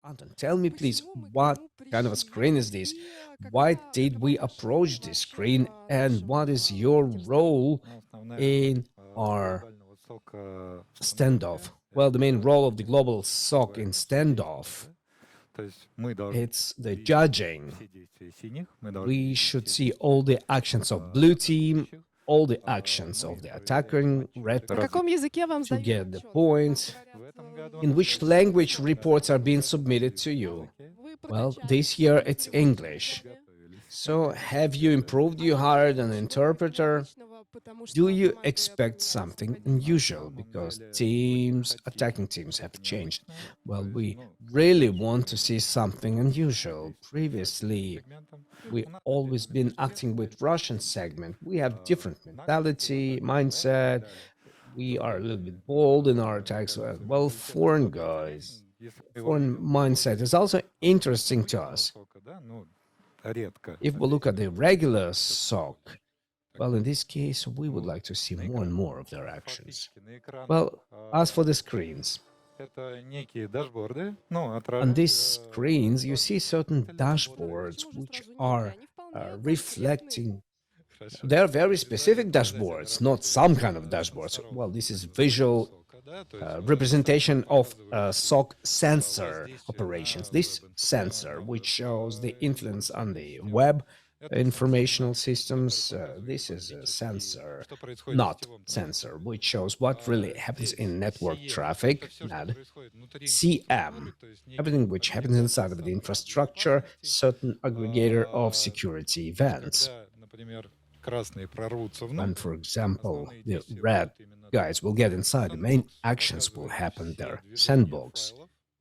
Anton, tell me please, what kind of a screen is this? Why did we approach this screen, and what is your role in our standoff? Well, the main role of the global SOC in standoff, it's the judging. We should see all the actions of blue team, all the actions of the attacking red На team каком языке вам to сдают get the отчет? points. In which language reports are being submitted to you? Вы Well, прокачались, this year вы it's привыкли к English. работе. So, have you improved? You hired an interpreter? Do you expect something unusual because teams, attacking teams have changed? Well, we really want to see something unusual. Previously, we always been acting with Russian segment. We have different mentality, mindset. We are a little bit bold in our attacks. Well, foreign guys, foreign mindset is also interesting to us. If we look at the regular SOC, well, in this case, we would like to see more and more of their actions. Well, as for the screens, on these screens, you see certain dashboards which are reflecting. They're very specific dashboards, not some kind of dashboards. Well, this is visual representation of SOC sensor operations. This sensor, which shows the influence on the web informational systems, this is a sensor, not sensor, which shows what really happens in network traffic, NAD. CM, everything which happens inside of the infrastructure, certain aggregator of security events. When, for example, the red guys will get inside, the main actions will happen there. Sandbox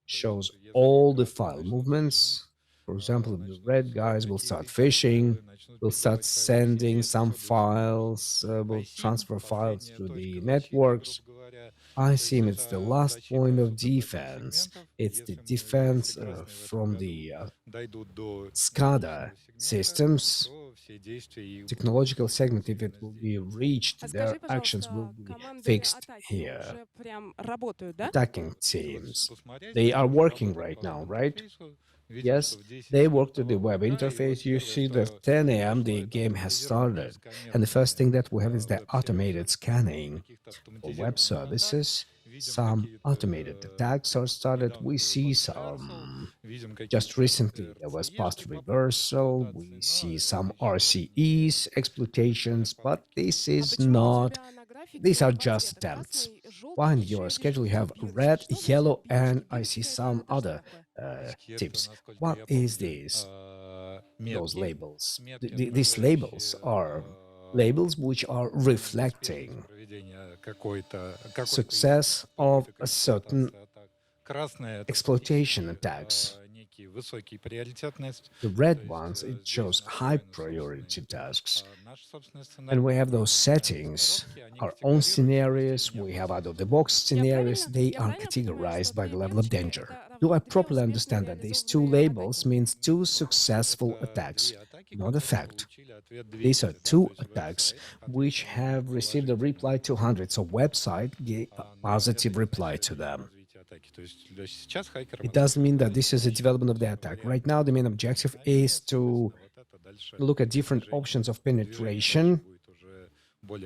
shows all the file movements. For example, the red guys will start phishing, will start sending some files, will transfer files to the networks. ISIM, it's the last point of defense. It's the defense from the SCADA systems, technological segment. If it will be reached, their actions will be fixed here. Attacking teams, they are working right now, right? Yes, they work to the web interface. You see that 10 a.m. the game has started, and the first thing that we have is the automated scanning. For web services, some automated attacks are started. We see some. Just recently, there was past reversal. We see some RCEs, exploitations, but this is not. These are just attempts. Behind your schedule, you have red, yellow, and I see some other tips. What is this? Those labels. These labels are labels which are reflecting success of a certain exploitation attacks. The red ones, it shows high priority tasks. And we have those settings, our own scenarios, we have out-of-the-box scenarios, they are categorized by the level of danger. Do I properly understand that these two labels means two successful attacks? Not a fact. These are two attacks which have received a reply to hundreds of websites gave a positive reply to them. It doesn't mean that this is a development of the attack. Right now, the main objective is to look at different options of penetration, and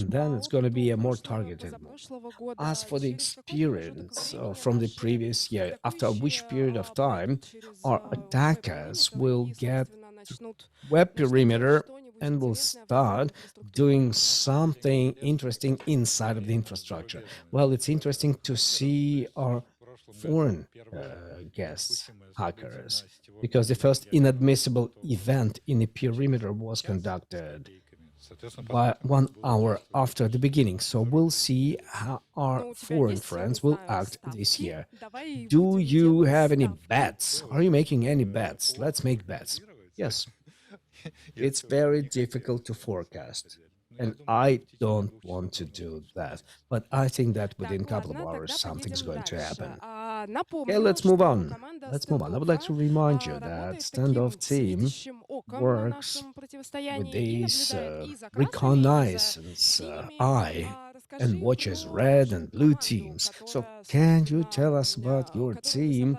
then it's going to be a more targeted move. As for the experience from the previous year, after which period of time our attackers will get web perimeter and will start doing something interesting inside of the infrastructure. Well, it's interesting to see our foreign guests, hackers, because the first inadmissible event in the perimeter was conducted by 1 hour after the beginning. So we'll see how our foreign friends will act this year. Do you have any bets? Are you making any bets? Let's make bets. Yes. It's very difficult to forecast, and I don't want to do that. But I think that within a couple of hours, something's going to happen. Okay, let's move on. Let's move on. I would like to remind you that standoff team works with this reconnaissance eye and watches red and blue teams. So, can you tell us about your team,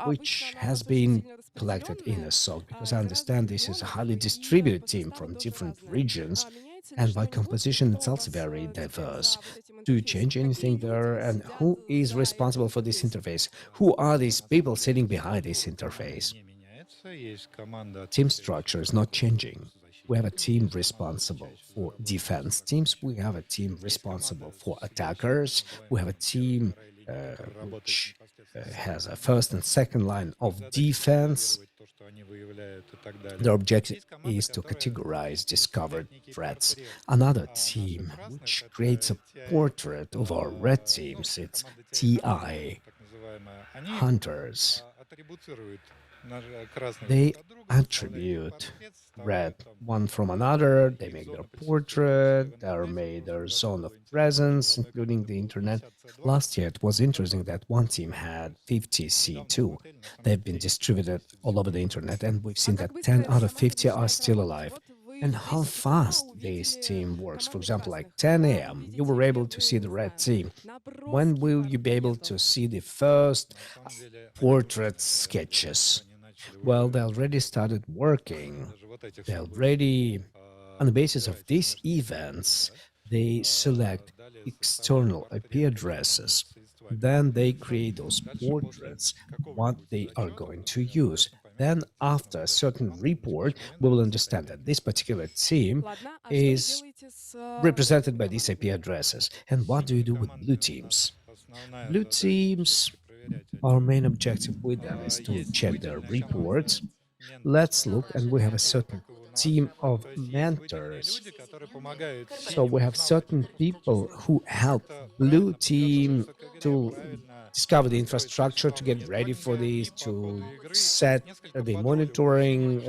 which has been collected in a SOC? Because I understand this is a highly distributed team from different regions, and by composition, it's also very diverse. Do you change anything there? And who is responsible for this interface? Who are these people sitting behind this interface? Team structure is not changing. We have a team responsible for defense teams. We have a team responsible for attackers. We have a team which has a first and second line of defense. Their objective is to categorize discovered threats. Another team which creates a portrait of our red teams, it's TI, hunters. They attribute red one from another, they make their portrait, they made their zone of presence, including the internet. Last year, it was interesting that one team had 50 C2. They've been distributed all over the internet, and we've seen that 10 out of 50 are still alive. And how fast this team works. For example, like 10 a.m., you were able to see the red team. When will you be able to see the first portrait sketches? Well, they already started working. They already, on the basis of these events, they select external IP addresses. Then they create those portraits, what they are going to use. Then, after a certain report, we will understand that this particular team is represented by these IP addresses. And what do you do with blue teams? Blue teams, our main objective with them is to check their reports. Let's look, and we have a certain team of mentors. So we have certain people who help blue team to discover the infrastructure, to get ready for this, to set the monitoring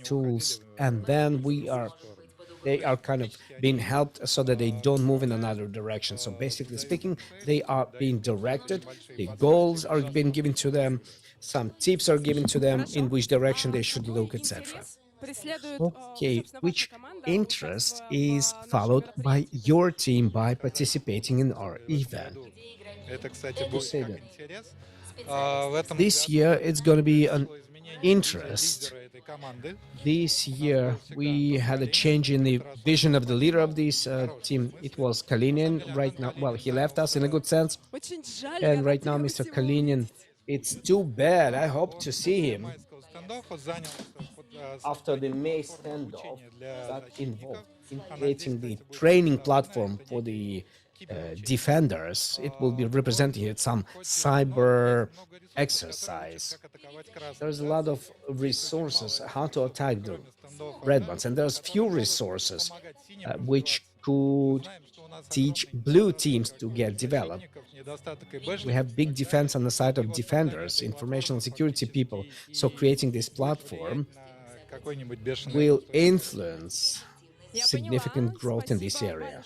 tools, and then they are kind of being helped so that they don't move in another direction. So basically speaking, they are being directed, the goals are being given to them, some tips are given to them in which direction they should look, etc. Okay, which interest is followed by your team by participating in our event? To say that this year it's going to be an interest. This year we had a change in the vision of the leader of this team. It was Kalinin. Right now, well, he left us in a good sense, and right now Mr. Kalinin, it's too bad. I hope to see him after the May standoff that involved in creating the training platform for the defenders. It will be representing it some cyber exercise. There's a lot of resources how to attack the red ones, and there's few resources which could teach blue teams to get developed. We have big defense on the side of defenders, information security people. So creating this platform will influence significant growth in this area.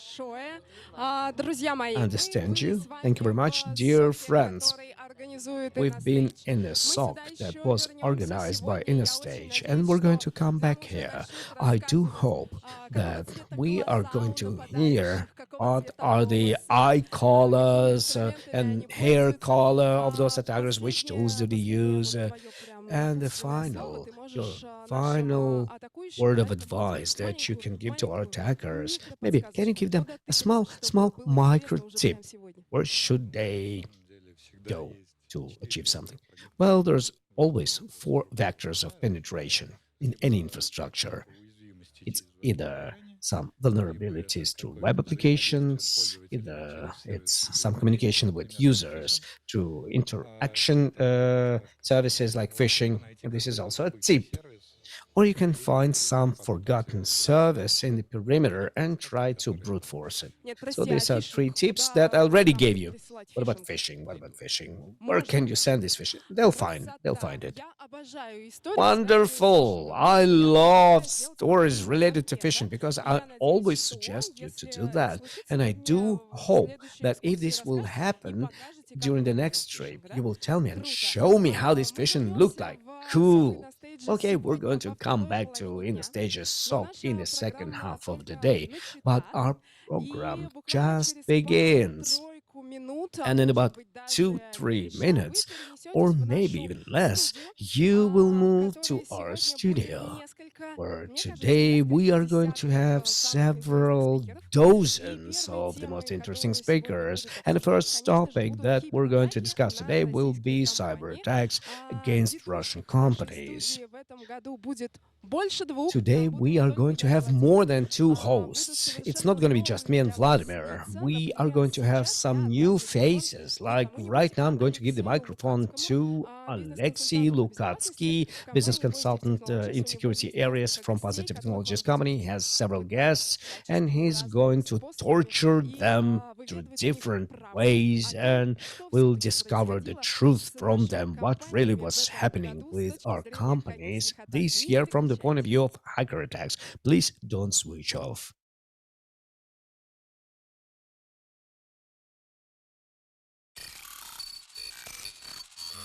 I understand you. Thank you very much, dear friends. We've been in a SOC that was organized by Innostage, and we're going to come back here. I do hope that we are going to hear what are the eye colors and hair color of those attackers, which tools do they use, and your final word of advice that you can give to our attackers. Maybe can you give them a small micro tip? Where should they go to achieve something? Well, there's always 4 vectors of penetration in any infrastructure. It's either some vulnerabilities to web applications, either it's some communication with users through interaction services like phishing, and this is also a tip. Or you can find some forgotten service in the perimeter and try to brute force it. So these are 3 tips that I already gave you. What about phishing? What about phishing? Where can you send this phishing? They'll find it. Wonderful. I love stories related to phishing because I always suggest you to do that. And I do hope that if this will happen during the next trip, you will tell me and show me how this phishing looked like. Cool. Okay, we're going сегодня to во come второй back to половине дня. Innostage Но SOC in наша the second программа half of the только day, but начата, our и program буквально just через begins. пару-тройку минут, а And in может about быть two, даже 3 minutes, меньше, вы or перенесетесь в maybe нашу even less, студию, you will в move to которой our сегодня будет studio, несколько, where мне кажется, today we несколько are going to десятков have самых интересных several спикеров. И dozens первой of the most темой, interesting которую сегодня speakers. будут And the обсуждать, first конечно же, topic будут that we're going to кибератаки discuss на today will российские be cyber компании. attacks against Russian Ведущих в нашей companies. студии в этом году будет больше двух. Today, Буду we не are только going to я и have Владимир. more than two Будут hosts. It's not совершенно going to be just me новые and для вас Vladimir. лица. We are Например, going to have сейчас some я new отдам микрофон faces. не Like кому-нибудь, right now, а I'm going to give the Алексею microphone Лукацкому, to Alexei бизнес-консультанту по безопасности Lukatsky, business компании Positive consultant Technologies. in У него security есть areas несколько from гостей, Positive которых он Technologies будет Company. He has several пытать guests, and всяческими he's разными going to способами torture и them through выведывать у них different правду ways, о том, and что we'll все-таки discover the происходило truth с from нашими them, what really компаниями в was этом happening году с with точки our зрения companies хакерских атак. this Не year from the point of переключайтесь. view of hacker attacks. Please don't switch off.